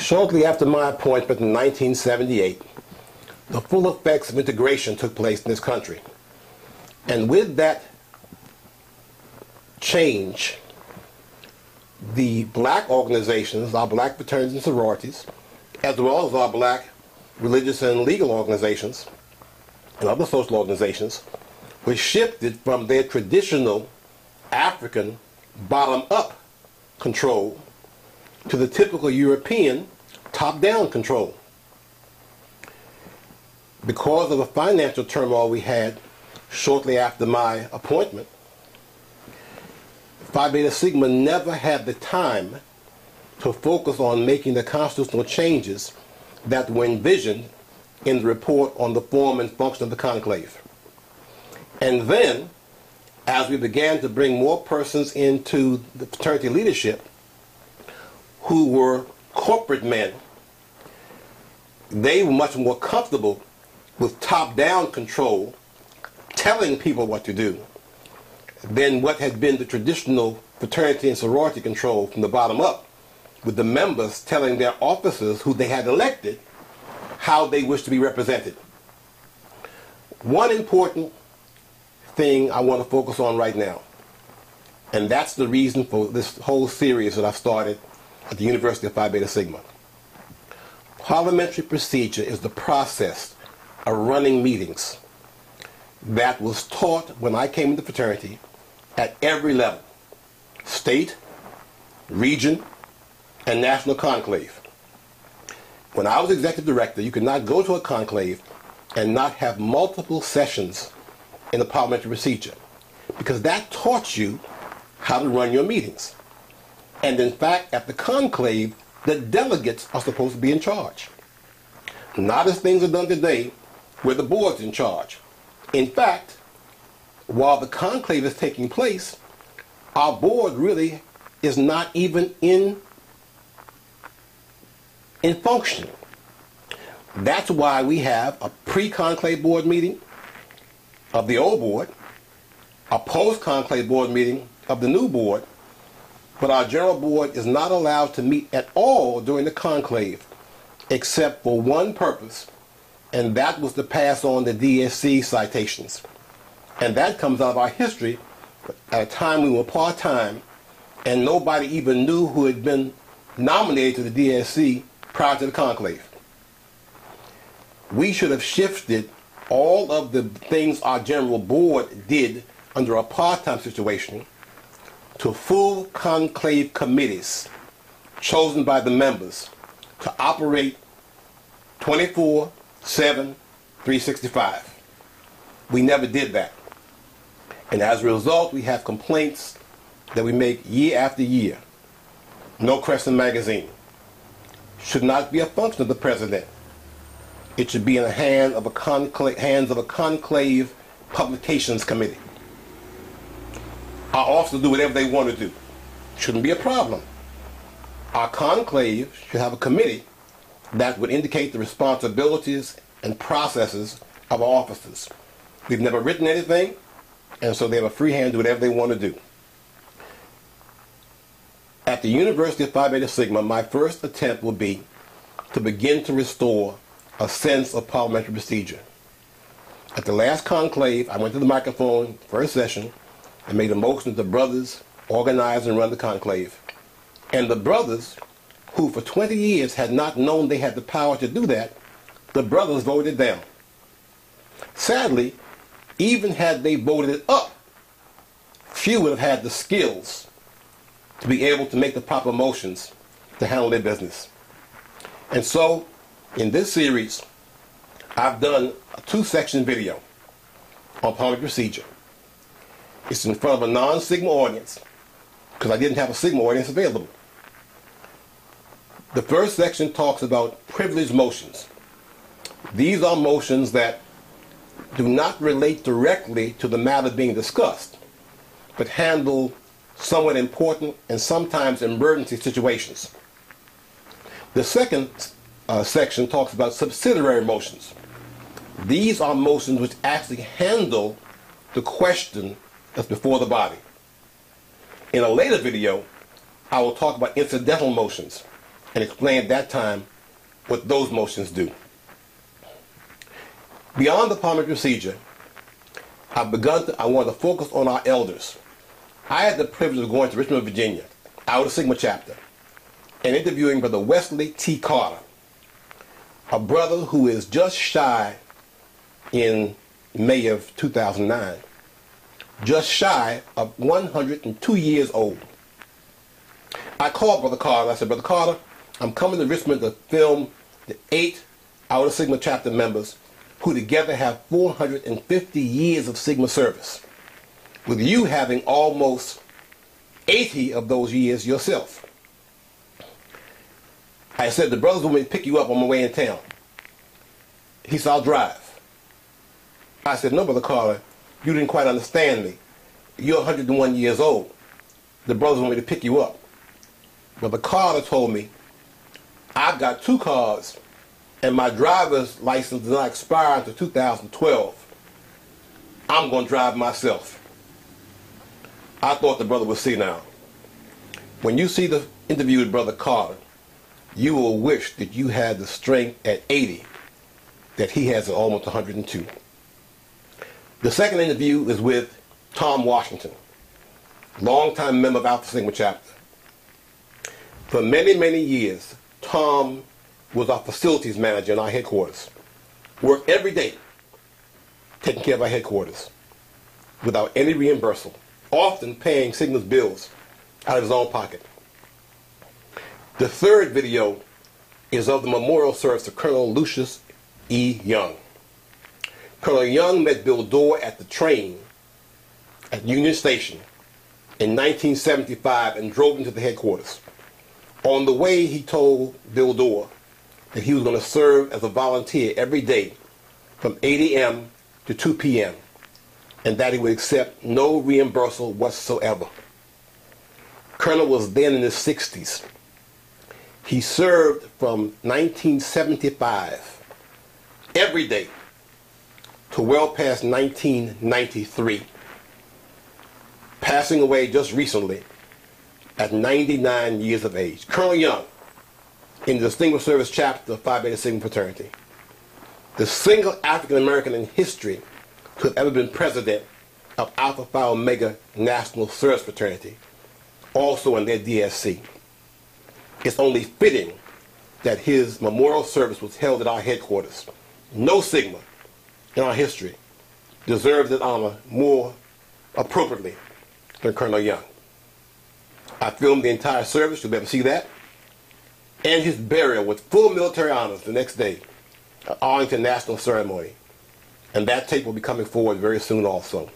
Shortly after my appointment in 1978, the full effects of integration took place in this country. And with that change, the black organizations, our black fraternities and sororities, as well as our black religious and legal organizations and other social organizations, were shifted from their traditional African bottom-up control to the typical European top-down control. Because of the financial turmoil we had shortly after my appointment, Phi Beta Sigma never had the time to focus on making the constitutional changes that were envisioned in the report on the form and function of the conclave. And then, as we began to bring more persons into the fraternity leadership who were corporate men, they were much more comfortable with top-down control, telling people what to do, than what had been the traditional fraternity and sorority control from the bottom up, with the members telling their officers who they had elected how they wished to be represented. One important thing I want to focus on right now, and that's the reason for this whole series that I've started at the University of Phi Beta Sigma. Parliamentary procedure is the process of running meetings that was taught when I came into fraternity at every level: state, region, and national conclave. When I was executive director, you could not go to a conclave and not have multiple sessions in the parliamentary procedure, because that taught you how to run your meetings. And in fact, at the conclave, the delegates are supposed to be in charge. Not as things are done today, where the board's in charge. In fact, while the conclave is taking place, our board really is not even in function. That's why we have a pre-conclave board meeting of the old board, a post-conclave board meeting of the new board, but our general board is not allowed to meet at all during the conclave, except for one purpose, and that was to pass on the DSC citations. And that comes out of our history at a time we were part-time, and nobody even knew who had been nominated to the DSC prior to the conclave. We should have shifted all of the things our general board did under a part-time situation to full conclave committees chosen by the members to operate 24/7, 365. We never did that. And as a result, we have complaints that we make year after year. No Crescent magazine. Should not be a function of the president. It should be in the hands of a conclave publications committee. Our officers do whatever they want to do. Shouldn't be a problem. Our conclave should have a committee that would indicate the responsibilities and processes of our officers. We've never written anything, and so they have a free hand to do whatever they want to do. At the University of Phi Beta Sigma, my first attempt will be to begin to restore a sense of parliamentary procedure. At the last conclave, I went to the microphone, first session, and made a motion that the brothers organize and run the conclave. And the brothers, who for 20 years had not known they had the power to do that, the brothers voted down. Sadly, even had they voted it up, few would have had the skills to be able to make the proper motions to handle their business. And so, in this series, I've done a 2-section video on parliamentary procedure. It's in front of a non-Sigma audience, because I didn't have a Sigma audience available. The first section talks about privileged motions. These are motions that do not relate directly to the matter being discussed, but handle somewhat important and sometimes emergency situations. The second section talks about subsidiary motions. These are motions which actually handle the question that's before the body. In a later video, I will talk about incidental motions. and explain at that time what those motions do. Beyond the parliamentary procedure, I want to focus on our elders. I had the privilege of going to Richmond, Virginia, Alpha Sigma chapter, and interviewing Brother Wesley T. Carter, a brother who is just shy in May of 2009, just shy of 102 years old. I called Brother Carter. I said, Brother Carter, I'm coming to Richmond to film the 8 Alpha Sigma chapter members who together have 450 years of Sigma service, with you having almost 80 of those years yourself. I said, the brothers want me to pick you up on my way in town. He said, I'll drive. I said, no, Brother Carter, you didn't quite understand me. You're 101 years old. The brothers want me to pick you up. Brother Carter told me, I've got 2 cars, and my driver's license does not expire until 2012. I'm going to drive myself. I thought the brother would see now. When you see the interview with Brother Carter, you will wish that you had the strength at 80 that he has at almost 102. The second interview is with Tom Washington, longtime member of Alpha Sigma chapter. For many, many years, Tom was our facilities manager in our headquarters. Worked every day taking care of our headquarters without any reimbursement, often paying Sigma's bills out of his own pocket. The third video is of the memorial service of Colonel Lucius E. Young. Colonel Young met Bill Dorr at the train at Union Station in 1975 and drove him to the headquarters. On the way, he told Bill Dorr that he was going to serve as a volunteer every day from 8 a.m. to 2 p.m. and that he would accept no reimbursement whatsoever. Colonel was then in his 60s. He served from 1975 every day to well past 1993, passing away just recently at 99 years of age. Colonel Young, in the Distinguished Service Chapter of Phi Beta Sigma Fraternity, the single African American in history to have ever been president of Alpha Phi Omega National Service Fraternity, also in their DSC. It's only fitting that his memorial service was held at our headquarters. No Sigma in our history deserves that honor more appropriately than Colonel Young. I filmed the entire service, you'll be able to see that, and his burial with full military honors the next day at Arlington National Ceremony. And that tape will be coming forward very soon also.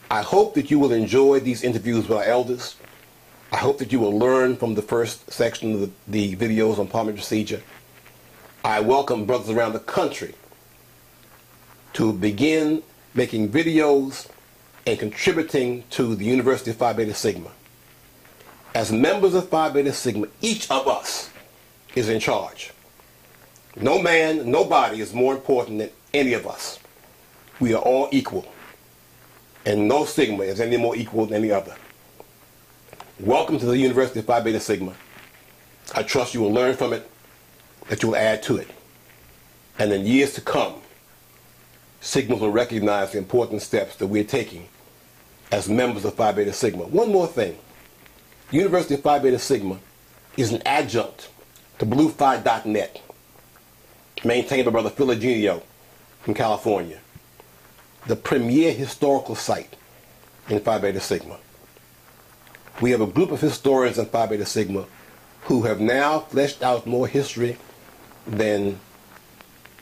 I hope that you will enjoy these interviews with our elders. I hope that you will learn from the first section of the videos on parliamentary procedure. I welcome brothers around the country to begin making videos and contributing to the University of Phi Beta Sigma. As members of Phi Beta Sigma, each of us is in charge. No man, nobody is more important than any of us. We are all equal. And no Sigma is any more equal than any other. Welcome to the University of Phi Beta Sigma. I trust you will learn from it, that you will add to it. And in years to come, Sigmas will recognize the important steps that we're taking as members of Phi Beta Sigma. One more thing. The University of Phi Beta Sigma is an adjunct to BluePhi.net, maintained by Brother Philogenio from California, the premier historical site in Phi Beta Sigma. We have a group of historians in Phi Beta Sigma who have now fleshed out more history than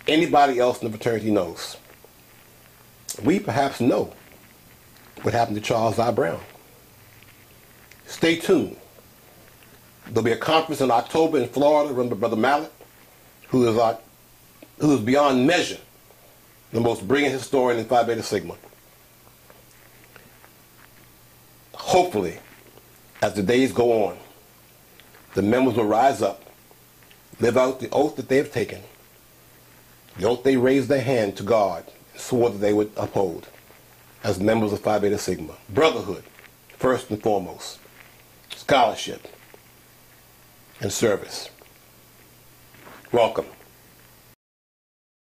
anybody else in the fraternity knows. We perhaps know what happened to Charles I. Brown. Stay tuned. There'll be a conference in October in Florida run by Brother Mallet, who is beyond measure the most brilliant historian in Phi Beta Sigma. Hopefully, as the days go on, the members will rise up, live out the oath that they have taken, the oath they raised their hand to God, and swore that they would uphold as members of Phi Beta Sigma. Brotherhood, first and foremost. Scholarship, and service. Welcome.